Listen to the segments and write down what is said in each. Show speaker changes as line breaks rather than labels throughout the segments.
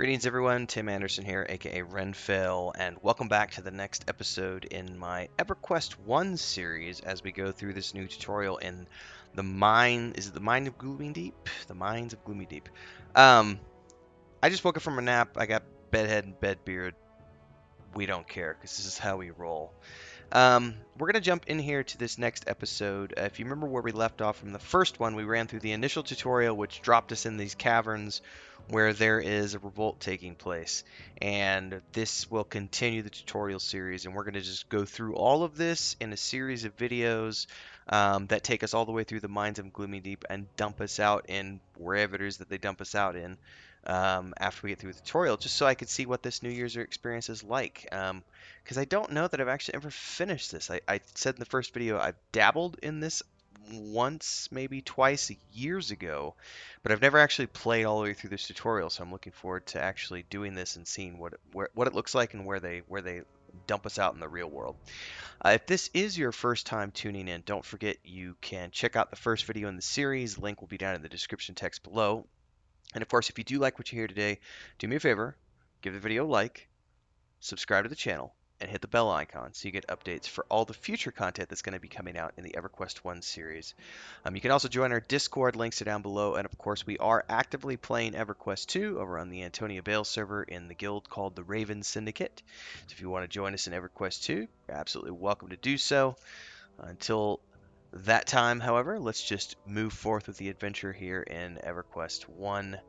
Greetings everyone, Tim Anderson here, aka Renfell, and welcome back to the next episode in my EverQuest 1 series as we go through this new tutorial in the is it the Mine of Gloomingdeep? The Mines of Gloomingdeep. I just woke up from a nap, I got bedhead and bed beard. We don't care, because this is how we roll. We're going to jump in here to this next episode. If you remember where we left off from the first one, we ran through the initial tutorial, which dropped us in these caverns where there is a revolt taking place. And this will continue the tutorial series, and we're going to just go through all of this in a series of videos that take us all the way through the Mines of Gloomingdeep and dump us out in wherever it is that they dump us out in. After we get through the tutorial, just so I could see what this new user experience is like. Because I don't know that I've actually ever finished this. I said in the first video I've dabbled in this once, maybe twice years ago, but I've never actually played all the way through this tutorial. So I'm looking forward to actually doing this and seeing what it looks like and where they dump us out in the real world. If this is your first time tuning in, don't forget you can check out the first video in the series. Link will be down in the description text below. And of course, if you do like what you hear today, do me a favor, give the video a like, subscribe to the channel, and hit the bell icon so you get updates for all the future content that's going to be coming out in the EverQuest 1 series. You can also join our Discord, links are down below, and of course we are actively playing EverQuest 2 over on the Antonia Bale server in the guild called the Raven Syndicate. So if you want to join us in EverQuest 2, you're absolutely welcome to do so. Until that time, however, let's just move forth with the adventure here in EverQuest 1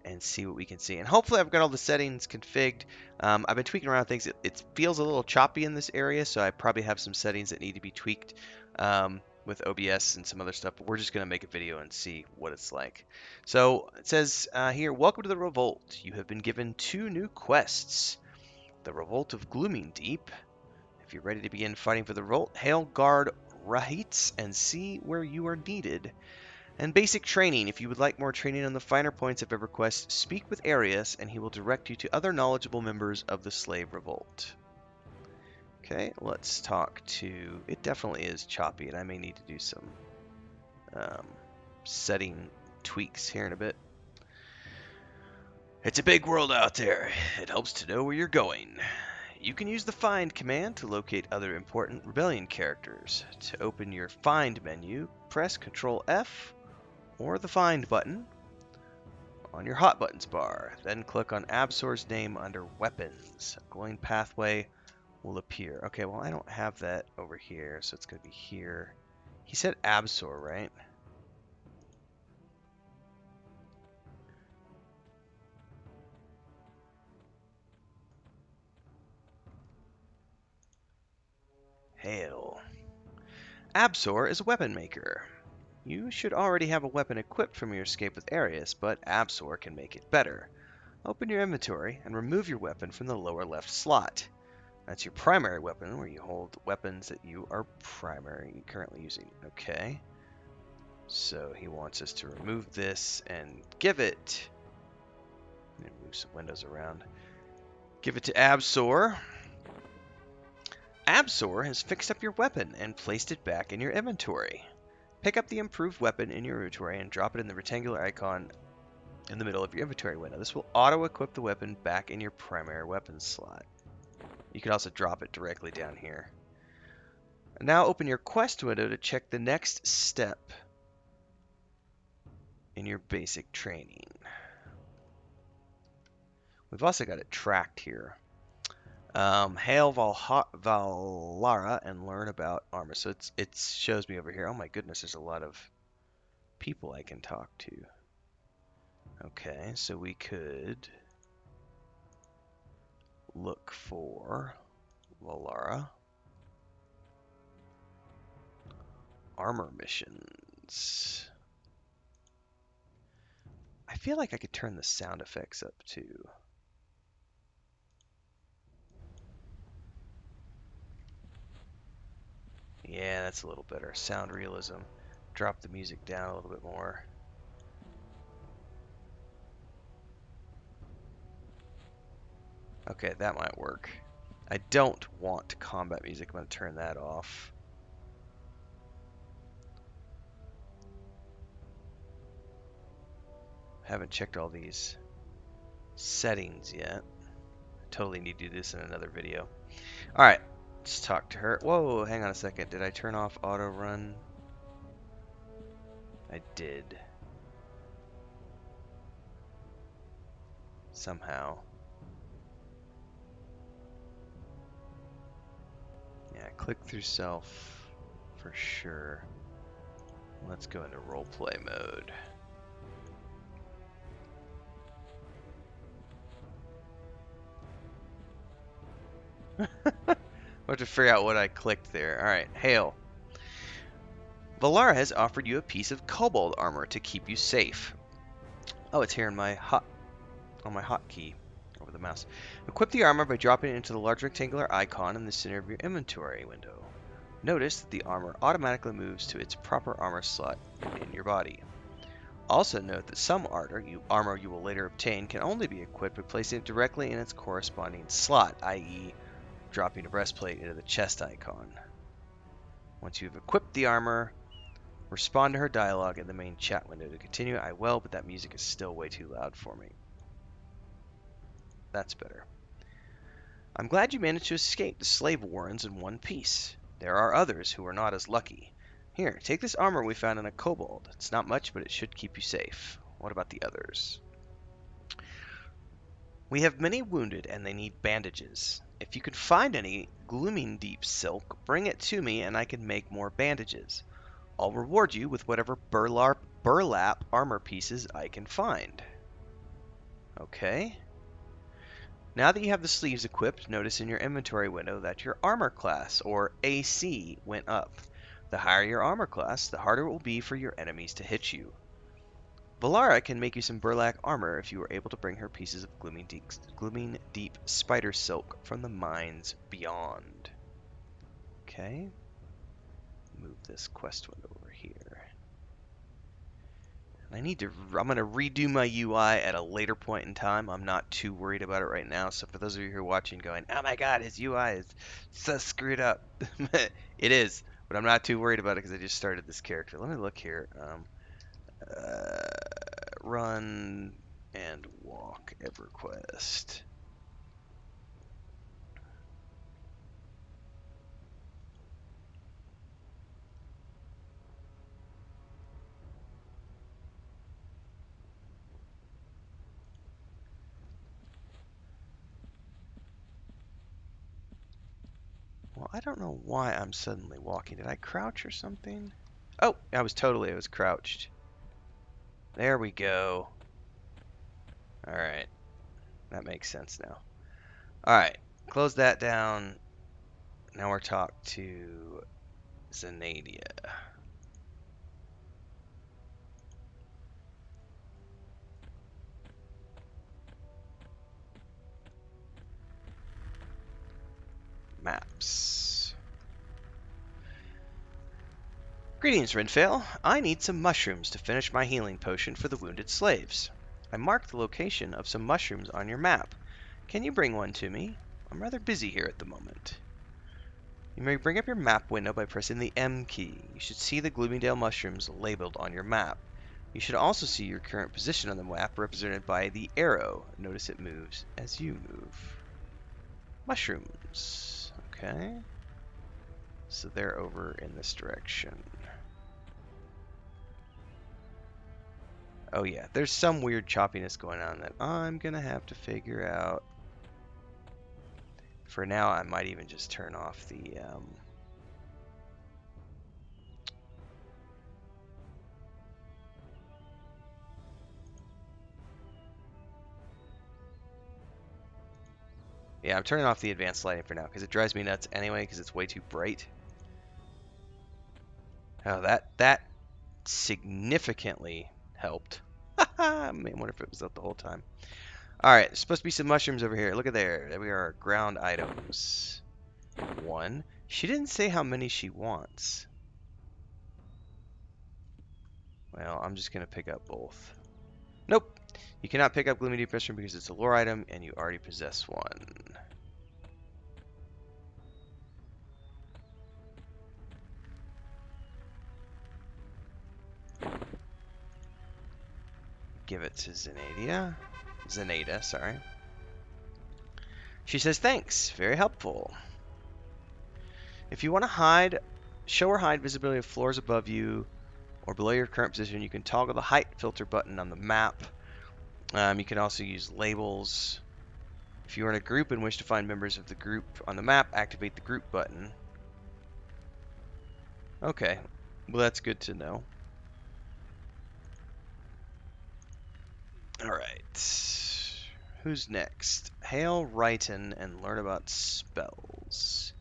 and see what we can see. And hopefully I've got all the settings configured. I've been tweaking around things. It feels a little choppy in this area, so I probably have some settings that need to be tweaked with OBS and some other stuff, but we're just going to make a video and see what it's like. So it says here, welcome to the Revolt. You have been given 2 new quests. The Revolt of Gloomingdeep. If you're ready to begin fighting for the Revolt, hail guard Rahits and see where you are needed. And basic training. If you would like more training on the finer points of EverQuest, speak with Arius and he will direct you to other knowledgeable members of the Slave Revolt. Okay, let's talk to... It definitely is choppy, and I may need to do some setting tweaks here in a bit. It's a big world out there. It helps to know where you're going. You can use the Find command to locate other important Rebellion characters. To open your Find menu, press Ctrl F or the Find button on your Hot Buttons bar. Then click on Absol's name under Weapons. A glowing pathway will appear. Okay, well I don't have that over here, so it's going to be here. He said Absol, right? Hail. Absol is a weapon maker. You should already have a weapon equipped from your escape with Arius, but Absol can make it better. Open your inventory and remove your weapon from the lower left slot. That's your primary weapon, where you hold weapons that you are currently using. Okay. So he wants us to remove this and give it... I'm going to move some windows around. Give it to Absol. Absol has fixed up your weapon and placed it back in your inventory. Pick up the improved weapon in your inventory and drop it in the rectangular icon in the middle of your inventory window. This will auto-equip the weapon back in your primary weapon slot. You can also drop it directly down here. And now open your quest window to check the next step in your basic training. We've also got it tracked here. Hail Vallara and learn about armor. So it shows me over here. Oh my goodness, there's a lot of people I can talk to. Okay, so we could look for Vallara. Armor missions. I feel like I could turn the sound effects up too. Yeah, that's a little better. Sound realism. Drop the music down a little bit more. Okay, that might work. I don't want combat music. I'm going to turn that off. Haven't checked all these. settings yet. I totally need to do this in another video. Alright, let's talk to her. Whoa, hang on a second. Did I turn off auto run? I did. Somehow. Yeah, click through self for sure. Let's go into roleplay mode. We'll have to figure out what I clicked there. Alright, hail. Valara has offered you a piece of Kobold Armor to keep you safe. Oh, it's here in my hotkey over the mouse. Equip the armor by dropping it into the large rectangular icon in the center of your inventory window. Notice that the armor automatically moves to its proper armor slot in your body. Also note that some armor you will later obtain can only be equipped by placing it directly in its corresponding slot, i.e. dropping a breastplate into the chest icon. Once you've equipped the armor, respond to her dialogue in the main chat window. To continue, I will, but that music is still way too loud for me. That's better. I'm glad you managed to escape the slave warrens in one piece. There are others who are not as lucky. Here, take this armor we found in a kobold. It's not much, but it should keep you safe. What about the others? We have many wounded, and they need bandages. If you can find any Gloomingdeep silk, bring it to me, and I can make more bandages. I'll reward you with whatever burlap armor pieces I can find. Okay. Now that you have the sleeves equipped, notice in your inventory window that your armor class, or AC, went up. The higher your armor class, the harder it will be for your enemies to hit you. Valara can make you some burlap armor if you are able to bring her pieces of Gloomingdeep spider silk from the mines beyond. Okay. Move this quest window over here. I'm going to redo my UI at a later point in time. I'm not too worried about it right now. So for those of you who are watching going, oh my god, his UI is so screwed up. It is, but I'm not too worried about it because I just started this character. Let me look here. Run and walk EverQuest. Well, I don't know why I'm suddenly walking. Did I crouch or something? Oh, I was crouched. There we go. Alright. That makes sense now. Alright. Close that down. Now we're talking to Zanadia. Maps. Greetings, Renfail. I need some mushrooms to finish my healing potion for the wounded slaves. I marked the location of some mushrooms on your map. Can you bring one to me? I'm rather busy here at the moment. You may bring up your map window by pressing the M key. You should see the Gloomingdale mushrooms labeled on your map. You should also see your current position on the map represented by the arrow. Notice it moves as you move. Mushrooms. Okay. So they're over in this direction. Oh yeah, there's some weird choppiness going on that I'm gonna have to figure out. For now, I might even just turn off the yeah, I'm turning off the advanced lighting for now because it drives me nuts anyway because it's way too bright. Oh, that significantly helped. I wonder if it was up the whole time. Alright, there's supposed to be some mushrooms over here. Look at there. There we are. Ground items. One. She didn't say how many she wants. Well, I'm just going to pick up both. Nope. You cannot pick up Gloomingdeep mushroom because it's a lore item and you already possess one. Give it to Zanadia. Zenada, sorry. She says, thanks, very helpful. If you want to hide, show or hide visibility of floors above you or below your current position, you can toggle the height filter button on the map. You can also use labels. If you are in a group and wish to find members of the group on the map, activate the group button. Okay, well that's good to know. Alright, who's next? Hail Ryton and learn about spells.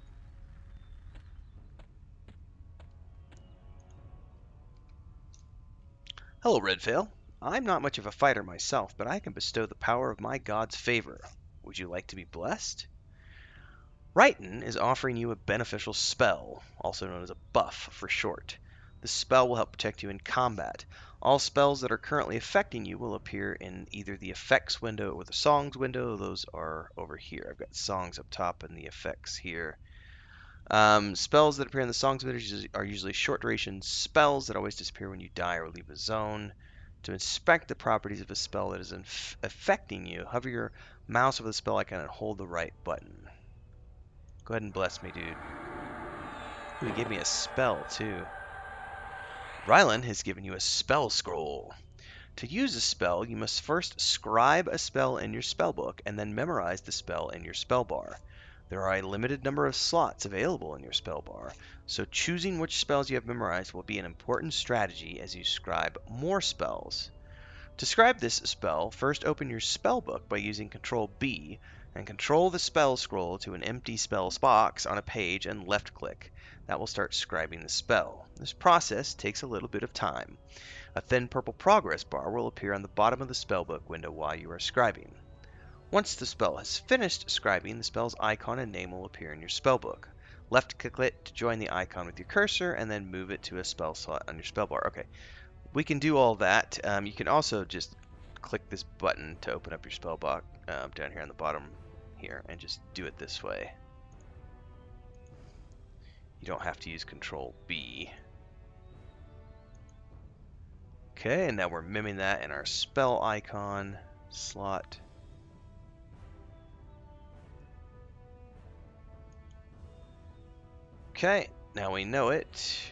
Hello, Redveil. I'm not much of a fighter myself, but I can bestow the power of my god's favor. Would you like to be blessed? Ryton is offering you a beneficial spell, also known as a buff for short. This spell will help protect you in combat. All spells that are currently affecting you will appear in either the effects window or the songs window. Those are over here. I've got songs up top and the effects here. Spells that appear in the songs window are usually short duration spells that always disappear when you die or leave a zone. To inspect the properties of a spell that is affecting you, hover your mouse over the spell icon and hold the right button. Go ahead and bless me, dude. Ooh, he gave me a spell, too. Rylan has given you a spell scroll. To use a spell, you must first scribe a spell in your spellbook and then memorize the spell in your spellbar. There are a limited number of slots available in your spellbar, so choosing which spells you have memorized will be an important strategy as you scribe more spells. To scribe this spell, first open your spellbook by using Control B and control the spell scroll to an empty spells box on a page and left click. That will start scribing the spell. This process takes a little bit of time. A thin purple progress bar will appear on the bottom of the spellbook window while you are scribing. Once the spell has finished scribing, the spell's icon and name will appear in your spellbook. Left-click it to join the icon with your cursor, and then move it to a spell slot on your spellbar. Okay, we can do all that. You can also just click this button to open up your spellbook down here on the bottom here, and just do it this way. You don't have to use Control B. Okay, and now we're miming that in our spell icon slot. Okay, now we know it.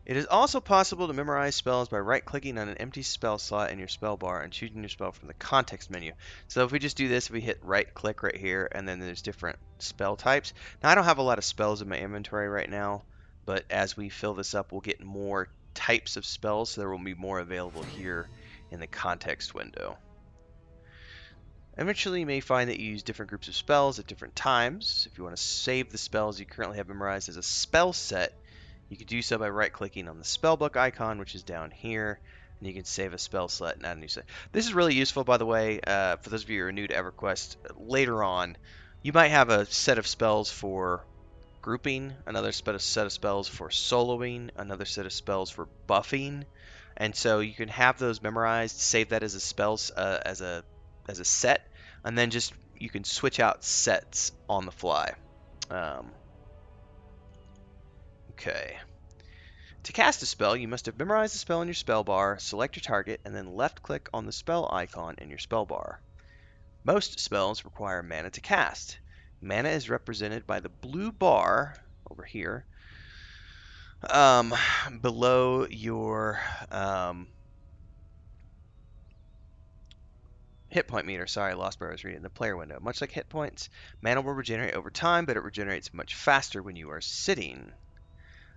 It is also possible to memorize spells by right-clicking on an empty spell slot in your spell bar and choosing your spell from the context menu. So if we just do this, we hit right-click right here, and then there's different spell types. Now, I don't have a lot of spells in my inventory right now, but as we fill this up, we'll get more types of spells, so there will be more available here in the context window. Eventually, you may find that you use different groups of spells at different times. If you want to save the spells you currently have memorized as a spell set, you can do so by right-clicking on the spellbook icon, which is down here, and you can save a spell slot and add a new set. This is really useful, by the way, for those of you who are new to EverQuest. Later on, you might have a set of spells for grouping, another set of spells for soloing, another set of spells for buffing, and so you can have those memorized, save that as a spells as a set, and then just you can switch out sets on the fly. Okay. To cast a spell, you must have memorized the spell in your spell bar, select your target, and then left-click on the spell icon in your spell bar. Most spells require mana to cast. Mana is represented by the blue bar over here below your hit point meter. Sorry, I lost where I was reading. The player window. Much like hit points, mana will regenerate over time, but it regenerates much faster when you are sitting.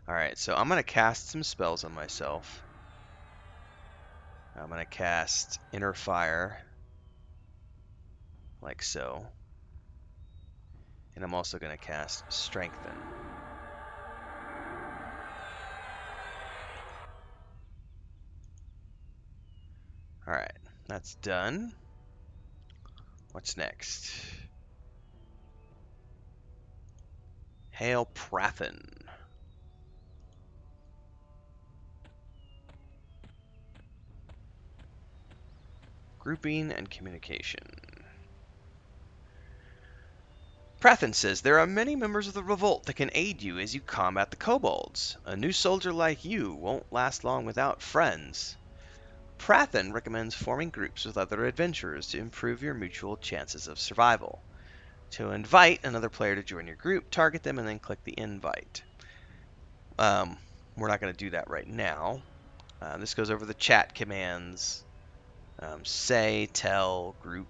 Alright, so I'm going to cast some spells on myself. I'm going to cast Inner Fire, like so. And I'm also going to cast Strengthen. Alright, that's done. What's next? Hail Prathen. Grouping and communication. Prathen says, there are many members of the revolt that can aid you as you combat the kobolds. A new soldier like you won't last long without friends. Prathen recommends forming groups with other adventurers to improve your mutual chances of survival. To invite another player to join your group, target them and then click the invite. We're not going to do that right now. This goes over the chat commands. Say, tell, group,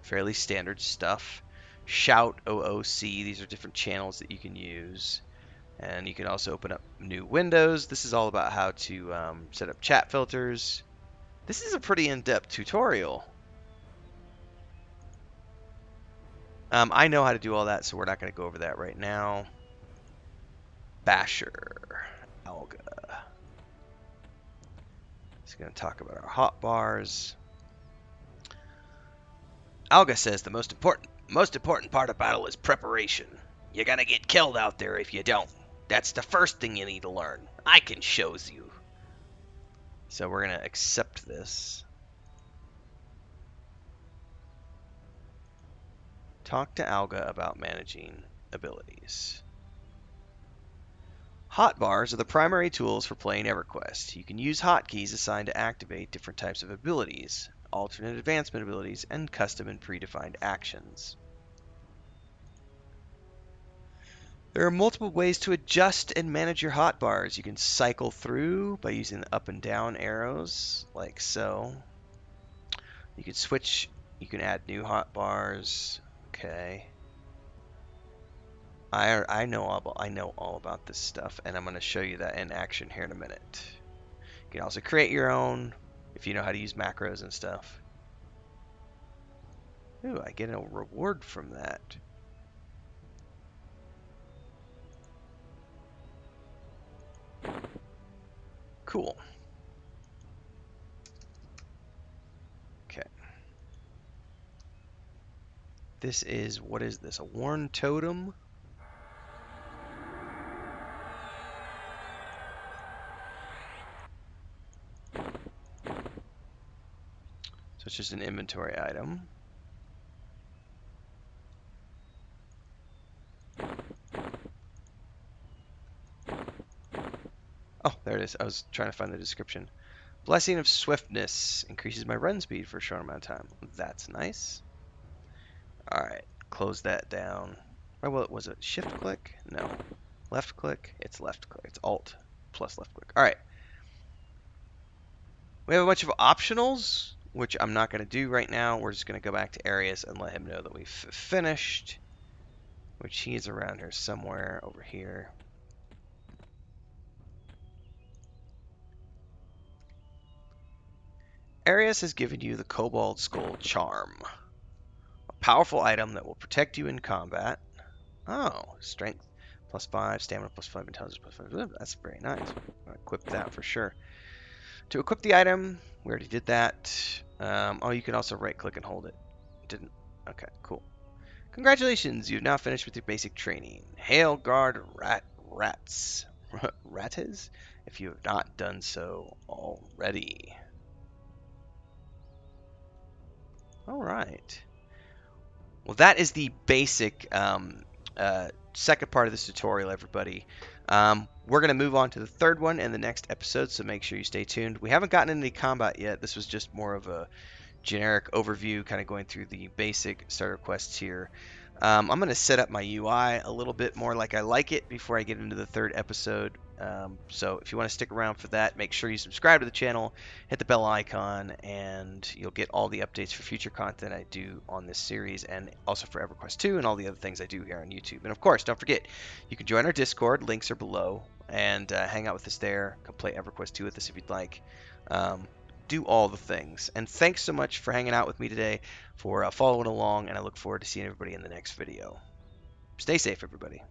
fairly standard stuff. Shout, OOC, these are different channels that you can use. And you can also open up new windows. This is all about how to set up chat filters. This is a pretty in-depth tutorial. I know how to do all that, so we're not going to go over that right now. Basher, Alga. It's going to talk about our hotbars. Alga says the most important part of battle is preparation. You're going to get killed out there if you don't. That's the first thing you need to learn. I can shows you. So we're going to accept this. Talk to Alga about managing abilities. Hotbars are the primary tools for playing EverQuest. You can use hotkeys assigned to activate different types of abilities, alternate advancement abilities, and custom and predefined actions. There are multiple ways to adjust and manage your hotbars. You can cycle through by using the up and down arrows, like so. You can switch, you can add new hotbars. Okay. I know all about this stuff, and I'm going to show you that in action here in a minute. You can also create your own if you know how to use macros and stuff. Ooh, I get a reward from that. Cool. Okay. This is, what is this? A worn totem? So it's just an inventory item. Oh, there it is. I was trying to find the description. Blessing of Swiftness increases my run speed for a short amount of time. That's nice. Alright, close that down. Or well, was it shift click? No. Left click? It's left click. It's alt plus left click. Alright. We have a bunch of optionals, which I'm not going to do right now. We're just going to go back to Arius and let him know that we've finished. Which he is around here somewhere over here. Arius has given you the Kobold Skull Charm. A powerful item that will protect you in combat. Oh, strength +5, stamina +5, intelligence +5. That's very nice. I'll equip that for sure. To equip the item, we already did that. Oh, you can also right click and hold it. Didn't. Okay, cool. Congratulations, you've now finished with your basic training. Hail guard rats. Rattes? If you have not done so already. Alright. Well, that is the basic second part of this tutorial, everybody. We're going to move on to the third one in the next episode, so make sure you stay tuned. We haven't gotten into any combat yet. This was just more of a generic overview, kind of going through the basic starter quests here. I'm going to set up my UI a little bit more like I like it before I get into the third episode. So if you want to stick around for that, make sure you subscribe to the channel, hit the bell icon, and you'll get all the updates for future content I do on this series, and also for EverQuest 2 and all the other things I do here on YouTube. And of course, don't forget, you can join our Discord. Links are below, and hang out with us there. Come play EverQuest 2 with us if you'd like. Do all the things. And thanks so much for hanging out with me today, for following along, and I look forward to seeing everybody in the next video. Stay safe, everybody.